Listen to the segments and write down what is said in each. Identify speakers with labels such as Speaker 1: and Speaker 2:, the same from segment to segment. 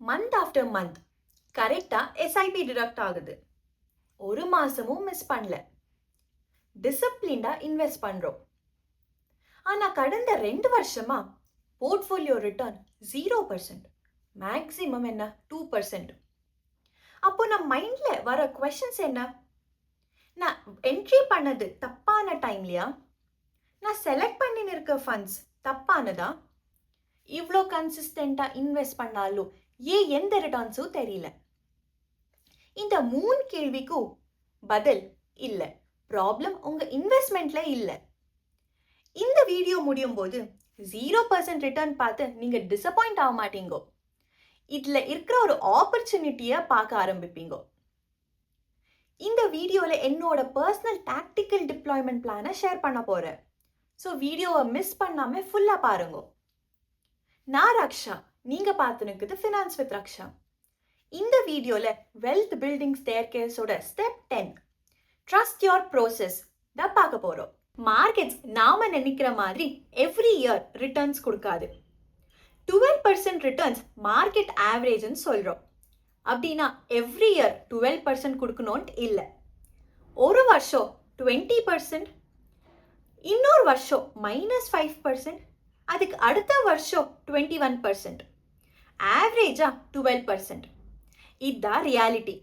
Speaker 1: Month after month கரெக்டாக SIP detect ஆகுது. ஒரு மாசமும் மிஸ் பண்ணல. டிசிப்ளின்டாக இன்வெஸ்ட் பண்ணுறோம். ஆனால் கடந்த 2 வருஷமா போர்ட்ஃபோலியோ ரிட்டர்ன் 0%, மேக்ஸிமம் என்ன 2%. அப்போ நம்ம மைண்டில் வர கொஷின்ஸ் என்ன? நான் என்ட்ரி பண்ணது தப்பான டைம்லையா? நான் செலக்ட் பண்ணின்னு இருக்க ஃபண்ட்ஸ் தப்பானதா? இவ்வளோ கன்சிஸ்டண்ட்டாக இன்வெஸ்ட் பண்ணாலும் ஏன் எந்த ரிட்டர்ன்ஸும் தெரியல? இந்த 3 கேள்விக்கும் பதில் இல்லை. ப்ராப்ளம் உங்கள் இன்வெஸ்ட்மெண்ட்டில் இல்லை. இந்த வீடியோ முடியும் போது 0% ரிட்டர்ன் பார்த்து நீங்கள் டிசப்பாயிண்ட் ஆக மாட்டீங்கோ. இதில் இருக்கிற ஒரு ஆப்பர்ச்சுனிட்டியை பார்க்க ஆரம்பிப்பீங்க. இந்த வீடியோவில் என்னோட பர்சனல் டாக்டிக்கல் டிப்ளாய்மெண்ட் பிளானை ஷேர் பண்ண போகிறேன். ஸோ வீடியோவை மிஸ் பண்ணாமல் ஃபுல்லாக பாருங்க. நான் ரக்ஷா, நீங்கள் பார்த்துனுக்குது ஃபினான்ஸ் வித் ரக்ஷா. இந்த வீடியோவில் வெல்த் பில்டிங் ஸ்டேர்கேஸோட ஸ்டெப் 10 ட்ரஸ்ட் யோர் ப்ரோசஸ் தான் பார்க்க போகிறோம். மார்க்கெட்ஸ் நாம் நினைக்கிற மாதிரி எவ்ரி இயர் ரிட்டர்ன்ஸ் கொடுக்காது. 12% ரிட்டர்ன்ஸ் மார்க்கெட் ஆவரேஜ்னு சொல்கிறோம். அப்படின்னா எவ்ரி இயர் 12% கொடுக்கணும்னு இல்லை. ஒரு வருஷம் 20%, இன்னொரு வருஷம் -5%, அதுக்கு அடுத்த வருஷம் 21%, ஆவரேஜா 12%. இதுதான் ரியாலிட்டி.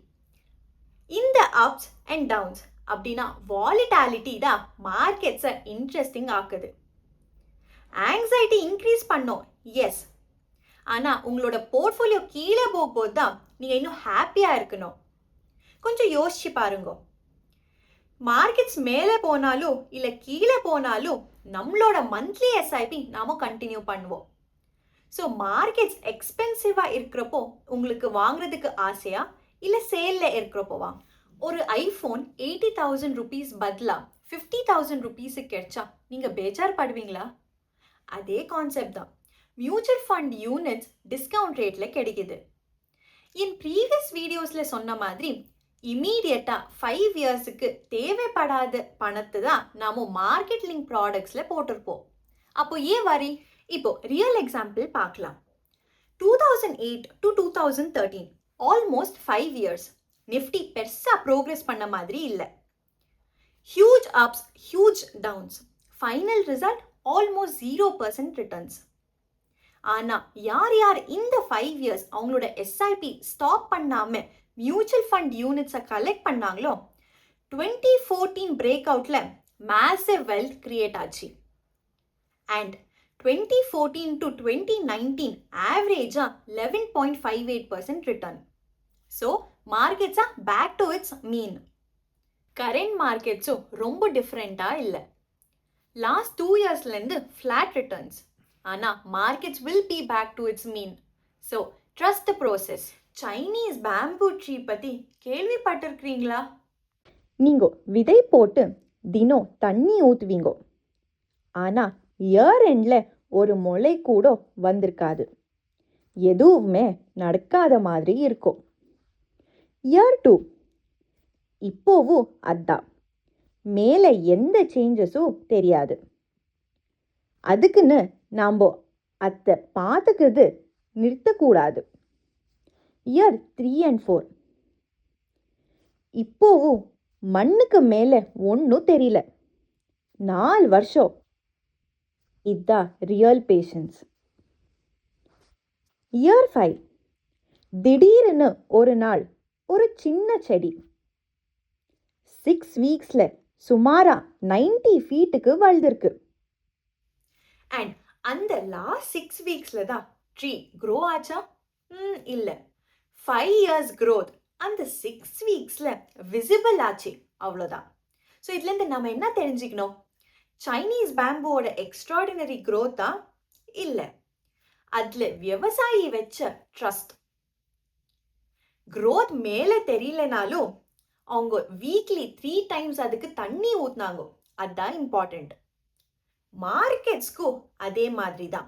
Speaker 1: இந்த அப்ஸ் அண்ட் டவுன்ஸ் அப்படின்னா வாலிட்டாலிட்டி தான் மார்க்கெட்ஸை இன்ட்ரெஸ்டிங் ஆக்குது. ஆங்ஸைட்டி இன்க்ரீஸ் பண்ணோம், எஸ். ஆனால் உங்களோட போர்ட்ஃபோலியோ கீழே போகும்போது தான் நீங்கள் இன்னும் ஹாப்பியாக இருக்கணும். கொஞ்சம் யோசிச்சு பாருங்க. மார்க்கெட்ஸ் மேலே போனாலும் இல்லை கீழே போனாலும் நம்மளோட மந்த்லி எஸ்ஐபி நாம கண்டினியூ பண்ணுவோம். ஸோ மார்க்கெட்ஸ் எக்ஸ்பென்சிவாக இருக்கிறப்போ உங்களுக்கு வாங்குறதுக்கு ஆசையா இல்லை சேலில் இருக்கிறப்போவா? ஒரு ஐஃபோன் 80,000 rupees பதிலாக 50,000 rupees கிடைச்சா நீங்கள் பேஜார் படுவீங்களா? அதே கான்செப்ட் தான் மியூச்சுவல் ஃபண்ட் யூனிட்ஸ் டிஸ்கவுண்ட் ரேட்டில் கிடைக்குது. என் ப்ரீவியஸ் வீடியோஸில் சொன்ன மாதிரி இமீடியட்டாக 5 இயர்ஸுக்கு தேவைப்படாத பணத்தை தான் நாம் மார்க்கெட் லிங்க் ப்ராடக்ட்ஸில் போட்டிருப்போம். அப்போ ஏன் வரி? இப்போ ரியல் எக்ஸாம்பிள் பார்க்கலாம். 2008 to 2013 ஆல்மோஸ்ட் 5 இயர்ஸ் நிஃப்டி பெருசாக ப்ரோக்ரஸ் பண்ண மாதிரி இல்லை. Huge ups, huge downs. Final result almost 0% returns. ஆனால் யார் யார் இந்த 5 இயர்ஸ் அவங்களோட எஸ்ஐபி ஸ்டாப் பண்ணாமல் மியூச்சுவல் ஃபண்ட் யூனிட்ஸை கலெக்ட் பண்ணாங்களோ 2014 பிரேக் அவுட்டில் மேசிவ் வெல்த் கிரியேட் ஆச்சு. அண்ட் 2014 to 2019 ஆவரேஜாக 11.58% ரிட்டர்ன். ஸோ மார்க்கெட்ஸாக back to its mean. Current மார்க்கெட்ஸும் ரொம்ப டிஃப்ரெண்ட்டாக இல்லை. லாஸ்ட் 2 இயர்ஸ்லேருந்து ஃப்ளாட் ரிட்டர்ன்ஸ். ஆனால் markets will be back to its mean. So trust the process. Chinese bamboo tree பற்றி கேள்விப்பட்டிருக்கிறீங்களா?
Speaker 2: நீங்கள் விதை போட்டு தினம் தண்ணி ஊற்றுவீங்கோ. ஆனால் இயர் எண்டில் ஒரு முளை கூட வந்திருக்காது. எதுவுமே நடக்காத மாதிரி இருக்கும். இயர் 2 இப்போவும் அதான். மேலே எந்த சேஞ்சஸும் தெரியாது. அதுக்குன்னு நாம் அதை பார்த்துக்கிறது நிறுத்தக்கூடாது. இயர் 3 and 4 இப்போவும் மண்ணுக்கு மேலே ஒன்றும் தெரியல. 4 வருஷம். இதுதான் ரியல் பேஷன்ஸ். இயர் 5 திடீர்னு ஒரு நாள் ஒரு சின்ன செடி 6 வீக்ஸில் சுமாரா 90 ஃபீட்டுக்கு வளர்ந்துருக்கு.
Speaker 1: அண்ட் அந்த லாஸ்ட் 6 வீக்ஸில் தான் ட்ரீ க்ரோ ஆச்சா? இல்லை. 5 இயர்ஸ் க்ரோத் அந்த 6 வீக்ஸில் விசிபிள் ஆச்சு, அவ்வளோதான். ஸோ இதுலேருந்து நம்ம என்ன தெரிஞ்சுக்கணும்? சைனீஸ் பேம்புவோட எக்ஸ்ட்ராடினரி க்ரோத்தா? இல்லை, அதில் விவசாயி வச்ச ட்ரஸ்ட். க்ரோத் மேலே தெரியலனாலும் அவங்க வீக்லி 3 times அதுக்கு தண்ணி ஊற்றினாங்க. அதுதான் இம்பார்ட்டண்ட். மார்க்கெட்ஸ்க்கும் அதே மாதிரி தான்.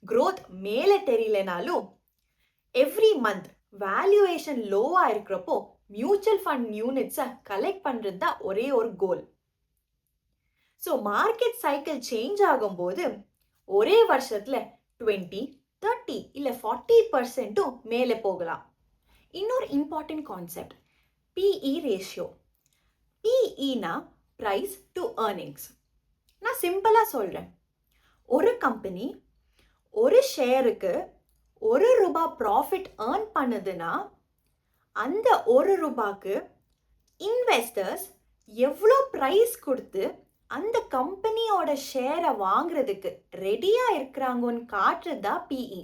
Speaker 1: க்ரோத் மேலே தெரியலனாலும் எவ்ரி மந்த் வேல்யூவேஷன் லோவாக இருக்கிறப்போ மியூச்சுவல் ஃபண்ட் யூனிட்ஸை கலெக்ட் பண்ணுறது தான் ஒரே ஒரு கோல். ஸோ மார்க்கெட் சைக்கிள் சேஞ்ச் ஆகும்போது ஒரே வருஷத்தில் 20, 30 இல்லை 40% மேலே போகலாம். இன்னொரு இம்பார்ட்டன்ட் கான்செப்ட் பிஇ ரேஷியோ. பிஇனா ப்ரைஸ் டு ஏர்னிங்ஸ். நான் சிம்பிளாக சொல்கிறேன். ஒரு கம்பெனி ஒரு ஷேருக்கு ₹1 ப்ராஃபிட் ஏர்ன் பண்ணுதுன்னா அந்த ₹1க்கு இன்வெஸ்டர்ஸ் எவ்வளோ ப்ரைஸ் கொடுத்து அந்த கம்பெனியோட ஷேரை வாங்குறதுக்கு ரெடியாக இருக்கிறாங்கன்னு காட்டுறது தான் பிஇ.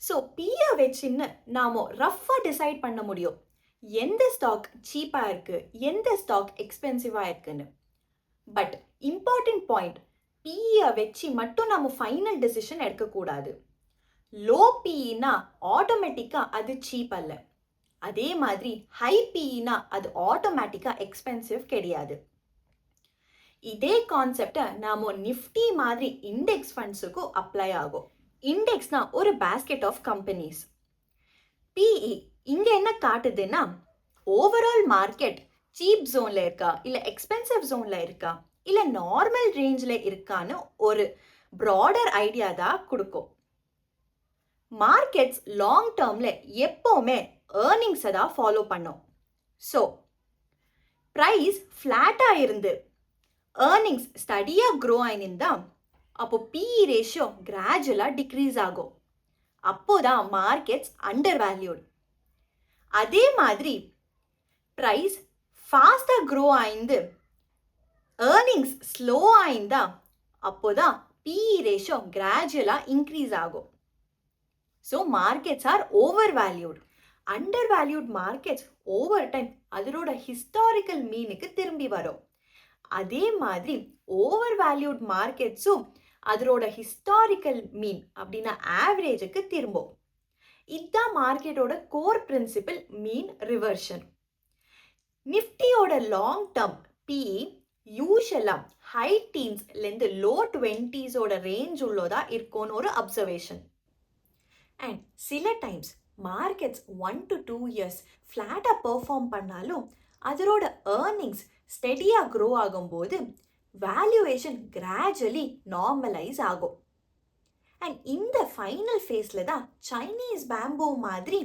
Speaker 1: ஸோ பிஇ வச்சுன்னு நாம் ரஃப்பாக டிசைட் பண்ண முடியும் எந்த ஸ்டாக் சீப்பாக இருக்குது, எந்த ஸ்டாக் எக்ஸ்பென்சிவாக இருக்குன்னு. பட் இம்பார்ட்டன்ட் பாயிண்ட், பிஇயை வச்சு மட்டும் நம்ம ஃபைனல் டெசிஷன் எடுக்கக்கூடாது. லோ பிஇனா ஆட்டோமேட்டிக்காக அது சீப் அல்ல. அதே மாதிரி ஹை பிஇனா அது ஆட்டோமேட்டிக்காக எக்ஸ்பென்சிவ் கிடையாது. இதே கான்செப்டை நாம் நிஃப்டி மாதிரி இண்டெக்ஸ் ஃபண்ட்ஸுக்கும் அப்ளை ஆகும். இண்டெக்ஸ்னா ஒரு பேஸ்கெட் ஆஃப் கம்பெனிஸ். பிஇ இங்கே என்ன காட்டுதுன்னா ஓவரால் மார்க்கெட் சீப் ஜோனில் இருக்கா இல்லை எக்ஸ்பென்சிவ் ஜோனில் இருக்கா இல்லை நார்மல் ரேஞ்சில் இருக்கான்னு ஒரு ப்ராடர் ஐடியா தான் கொடுக்கும். மார்க்கெட்ஸ் லாங் டேர்மில் எப்போவுமே ஏர்னிங்ஸை தான் ஃபாலோ பண்ணும். ஸோ ப்ரைஸ் ஃப்ளாட்டாக இருந்து ஏர்னிங்ஸ் ஸ்டடியாக க்ரோ ஆகிருந்தா அப்போ பிஇ ரேஷியோ கிராஜுவலாக டிக்ரீஸ் ஆகும். அப்போதான் மார்க்கெட்ஸ் அண்டர் வேல்யூட். அதே மாதிரி ப்ரைஸ் ஃபாஸ்ட்டாக க்ரோ ஆயிருந்து ஏர்னிங்ஸ் ஸ்லோ ஆயிருந்தா அப்போதான் பிஇ ரேஷியோ கிராஜுவலாக இன்க்ரீஸ் ஆகும். So markets are over valued. Under valued markets over time அதனோட ஹிஸ்டாரிக்கல் மீனுக்கு திரும்பி வரும். அதே மாதிரி ஓவர் வேல்யூட் மார்க்கெட்ஸும் அதனோட ஹிஸ்டாரிக்கல் மீன் அப்படின்னா ஆவரேஜுக்கு திரும்பும். இதுதான் மார்க்கெட்டோட கோர் பிரின்சிபல் மீன் ரிவர்ஷன். நிஃப்டியோட லாங் டேர்ம் பிஇ யூஷுவலாக ஹை டீன்ஸ்லேருந்து லோ 20s ரேஞ்ச் உள்ளதா இருக்கும்னு ஒரு அப்சர்வேஷன். அண்ட் சில டைம்ஸ் மார்க்கெட்ஸ் 1 to 2 years ஃப்ளாட்டாக பெர்ஃபார்ம் பண்ணாலும் அதனோட ஏர்னிங்ஸ் ஸ்டெடியாக க்ரோ ஆகும்போது வேல்யூவேஷன் கிராஜுவலி நார்மலைஸ் ஆகும். அண்ட் இந்த ஃபைனல் ஃபேஸில் தான் சைனீஸ் பேம்போ மாதிரி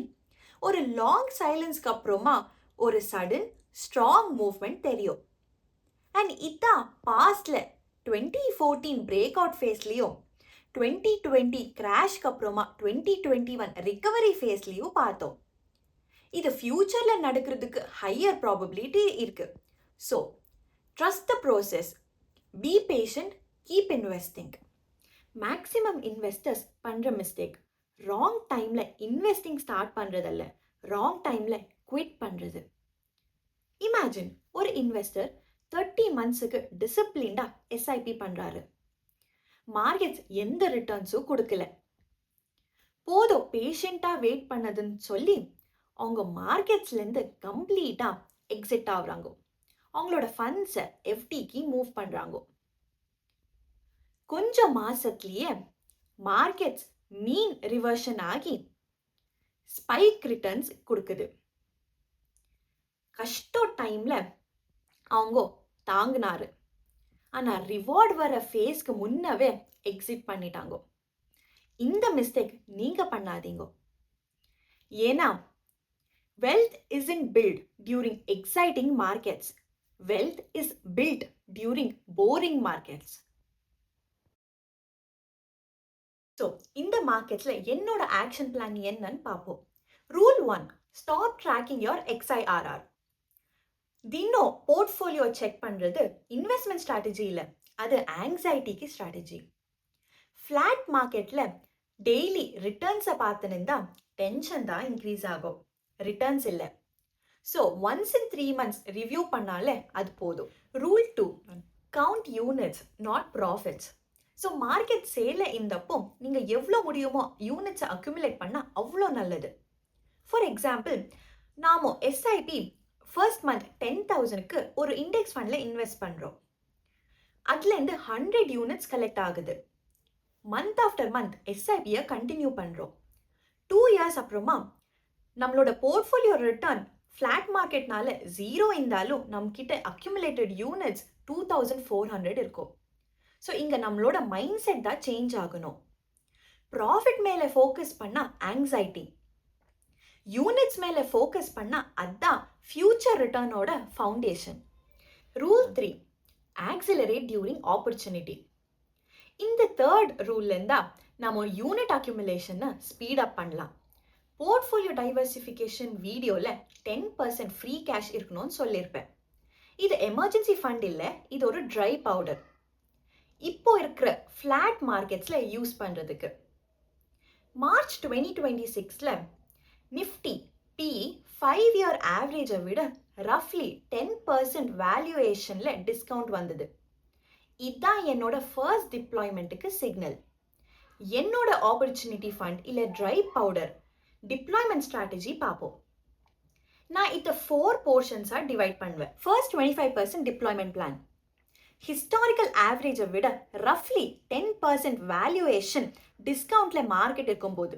Speaker 1: ஒரு லாங் சைலன்ஸ்க்கு அப்புறமா ஒரு சடன் ஸ்ட்ராங் மூவ்மெண்ட் தெரியும். அண்ட் இதான் பாஸ்டில் 2014 பிரேக் அவுட் ஃபேஸ்லேயும் 2020 கிராஷ்க்கு அப்புறமா 2021 ரிகவரி ஃபேஸ்லேயும் பார்த்தோம். இது ஃப்யூச்சரில் நடக்கிறதுக்கு ஹையர் ப்ராபபிலிட்டி இருக்குது. So trust the process, B patient, keep investing. Maximum investors பண்ணுற மிஸ்டேக் ராங் டைமில் இன்வெஸ்டிங் ஸ்டார்ட் பண்ணுறதல்ல, ராங் டைமில் குவிட் பண்ணுறது. இமேஜின் ஒரு இன்வெஸ்டர் 30 monthsக்கு டிசிப்ளின்டாக எஸ்ஐபி பண்ணுறாரு. மார்க்கெட்ஸ் எந்த ரிட்டர்ன்ஸும் கொடுக்கல. போதும் பேஷண்ட்டாக வெயிட் பண்ணதுன்னு சொல்லி அவங்க மார்க்கெட்ஸ்லேருந்து கம்ப்ளீட்டாக எக்ஸிட் ஆகுறாங்க. அவங்களோட ஃபண்ட்ஸை எஃப்டிக்கு மூவ் பண்ணுறாங்க. கொஞ்சம் மாதத்துலேயே மார்க்கெட்ஸ் மீன் ரிவர்ஷன் ஆகி ஸ்பைக் ரிட்டர்ன்ஸ் கொடுக்குது. கஷ்ட டைமில் அவங்க தாங்கினாரு. ஆனால் ரிவார்ட் வர ஃபேஸ்க்கு முன்னவே எக்ஸிட் பண்ணிட்டாங்க. இந்த மிஸ்டேக் நீங்கள் பண்ணாதீங்க. ஏன்னா wealth isn't built during exciting markets. Wealth is built during boring markets. So இந்த மார்க்கெட்ஸில் என்னோட ஆக்ஷன் பிளான் என்னன்னு பார்ப்போம். Rule 1, stop tracking your XIRR. தினம் போர்ட்ஃபோலியோ செக் பண்ணுறது இன்வெஸ்ட்மெண்ட் ஸ்ட்ராட்டஜி இல்லை, அது ஆங்ஸைட்டிக்கு ஸ்ட்ராட்டஜி. ஃப்ளாட் மார்க்கெட்டில் டெய்லி ரிட்டர்ன்ஸை பார்த்துன்னு டென்ஷன் தான் இன்க்ரீஸ் ஆகும், ரிட்டர்ன்ஸ் இல்லை. So once in 3 months review பண்ணாலே அது போதும். Rule 2, count units not profits. So market சேலில் இருந்தப்போ நீங்கள் எவ்வளோ முடியுமோ யூனிட்ஸை அக்யூமுலேட் பண்ணால் அவ்வளோ நல்லது. ஃபார் எக்ஸாம்பிள், நாம எஸ்ஐபி ஃபர்ஸ்ட் மந்த் 10,000க்கு ஒரு இண்டெக்ஸ் ஃபண்டில் இன்வெஸ்ட் பண்ணுறோம். அதுலேருந்து 100 யூனிட்ஸ் கலெக்ட் ஆகுது. மந்த் ஆஃப்டர் மந்த் எஸ்ஐபியை கண்டினியூ பண்ணுறோம். 2 years அப்புறமா நம்மளோட போர்ட்ஃபோலியோ ரிட்டர்ன் ஃப்ளாட் மார்க்கெட்னால 0 இருந்தாலும் நம்மக்கிட்ட அக்யூமுலேட்டட் யூனிட்ஸ் 2,400 இருக்கும். ஸோ இங்கே நம்மளோட மைண்ட் செட் தான் சேஞ்ச் ஆகணும். ப்ராஃபிட் மேலே ஃபோக்கஸ் பண்ணால் ஆங்ஸைட்டி, யூனிட்ஸ் மேலே ஃபோக்கஸ் பண்ணால் அதான் ஃபியூச்சர் ரிட்டர்னோட foundation. Rule 3, accelerate during opportunity. இந்த தேர்ட் ரூல்லேருந்தா நம்ம யூனிட் அக்யூமுலேஷனை ஸ்பீடப் பண்ணலாம். போர்ட்ஃபோலியோ டைவர்சிஃபிகேஷன் வீடியோவில் 10% ஃப்ரீ கேஷ் இருக்கணும்னு சொல்லியிருப்பேன். இது எமர்ஜென்சி ஃபண்ட் இல்லை, இது ஒரு ட்ரை பவுடர். இப்போ இருக்கிற ஃப்ளாட் மார்க்கெட்ஸில் யூஸ் பண்ணுறதுக்கு. மார்ச் 2026 நிஃப்டி PE 5 இயர் ஆவரேஜை விட ரஃப்லி 10% வேல்யூவேஷனில் டிஸ்கவுண்ட் வந்தது. இதுதான் என்னோட ஃபர்ஸ்ட் டிப்ளாய்மெண்ட்டுக்கு சிக்னல். என்னோட ஆப்பர்ச்சுனிட்டி ஃபண்ட் இல்லை ட்ரை பவுடர் டிப்ளாய்மெண்ட் ஸ்ட்ராட்டஜி பார்ப்போம். நான் இதை 4 போர்ஷன்ஸாக டிவைட் பண்ணுவேன். First 25% deployment plan. ஹிஸ்டாரிக்கல் ஆவரேஜை விட ரஃப்லி 10% வேல்யூவேஷன் டிஸ்கவுண்ட்டில் மார்க்கெட் இருக்கும்போது.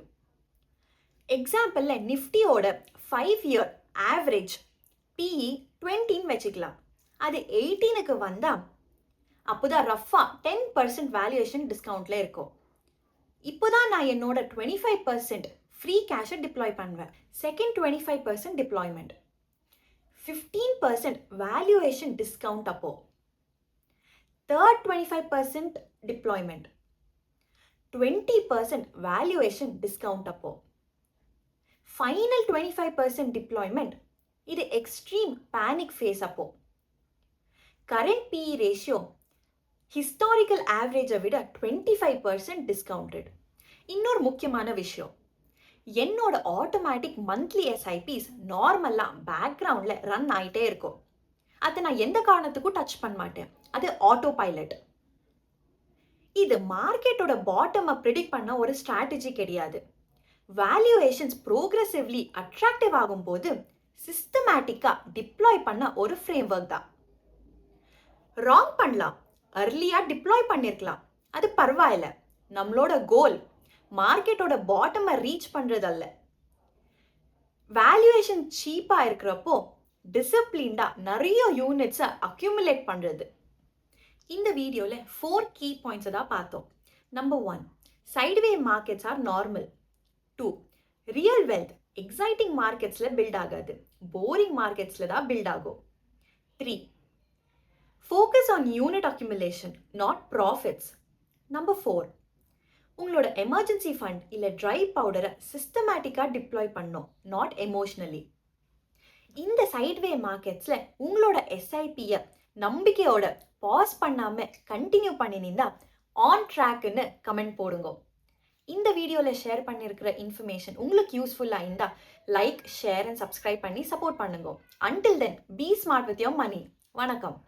Speaker 1: எக்ஸாம்பிளில் நிஃப்டியோட 5 இயர் ஆவரேஜ் PE 20 வச்சுக்கலாம். அது 18க்கு வந்தால் அப்போதான் ரஃபாக 10% வேல்யூவேஷன் டிஸ்கவுண்ட்டில் இருக்கும். இப்போதான் நான் என்னோட 25% ஃப்ரீ கேஷை டிப்ளாய் பண்ணுவேன். Second 25% deployment. 15% வேல்யூவேஷன் டிஸ்கவுண்ட் அப்போ. Third 25% deployment. 20% வேல்யூவேஷன் டிஸ்கவுண்ட் அப்போ. Final 25% deployment. இது எக்ஸ்ட்ரீம் பேனிக் ஃபேஸ் அப்போ. கரண்ட் PE ரேஷியோ ஹிஸ்டாரிக்கல் ஆவரேஜை விட 25% டிஸ்கவுண்டட். இன்னொரு முக்கியமான விஷயம், என்னோட ஆட்டோமேட்டிக் மந்த்லி SIPs நார்மலாக பேக்ரவுண்டில் ரன் ஆகிட்டே இருக்கும். அதை நான் எந்த காரணத்துக்கும் டச் பண்ண மாட்டேன். அது ஆட்டோ பைலட். இது மார்க்கெட்டோட பாட்டமை ப்ரிடிக்ட் பண்ண ஒரு ஸ்ட்ராட்டஜி கிடையாது. வேல்யூவேஷன்ஸ் ப்ரோக்ரெசிவ்லி அட்ராக்டிவ் ஆகும்போது சிஸ்டமேட்டிக்காக டிப்ளாய் பண்ண ஒரு ஃப்ரேம் ஒர்க் தான். ராங் பண்ணலாம், அர்லியாக டிப்ளாய் பண்ணியிருக்கலாம், அது பரவாயில்ல. நம்மளோட கோல் மார்க்கெட்டோட பாட்டமை ரீச் பண்ணுறதல்ல. வேல்யூவேஷன் சீப்பாக இருக்கிறப்போ டிசிப்ளின்டாக நிறைய யூனிட்ஸை அக்யூமுலேட் பண்ணுறது. இந்த வீடியோவில் 4 கீ பாயிண்ட்ஸை தான் பார்த்தோம். Number 1, sideway markets are normal. 2, real wealth exciting மார்க்கெட்ஸில் பில்ட் ஆகாது, போரிங் மார்க்கெட்ஸில் தான் பில்ட் ஆகும். 3, focus on unit accumulation, not profits. Number 4, உங்களோட எமர்ஜென்சி ஃபண்ட் இல்லை ட்ரை பவுடரை சிஸ்டமேட்டிக்காக டிப்ளாய் பண்ணணும், நாட் எமோஷ்னலி. இந்த சைட்வே மார்க்கெட்ஸில் உங்களோட SIPயை நம்பிக்கையோட பாஸ் பண்ணாமல் கண்டினியூ பண்ணினீங்கன்னா ஆன் ட்ராக்னு கமெண்ட் போடுங்க. இந்த வீடியோவில் ஷேர் பண்ணியிருக்கிற இன்ஃபர்மேஷன் உங்களுக்கு யூஸ்ஃபுல்லாக இருந்தால் லைக், ஷேர் அண்ட் சப்ஸ்கிரைப் பண்ணி சப்போர்ட் பண்ணுங்க. Until then, be smart with your money. வணக்கம்.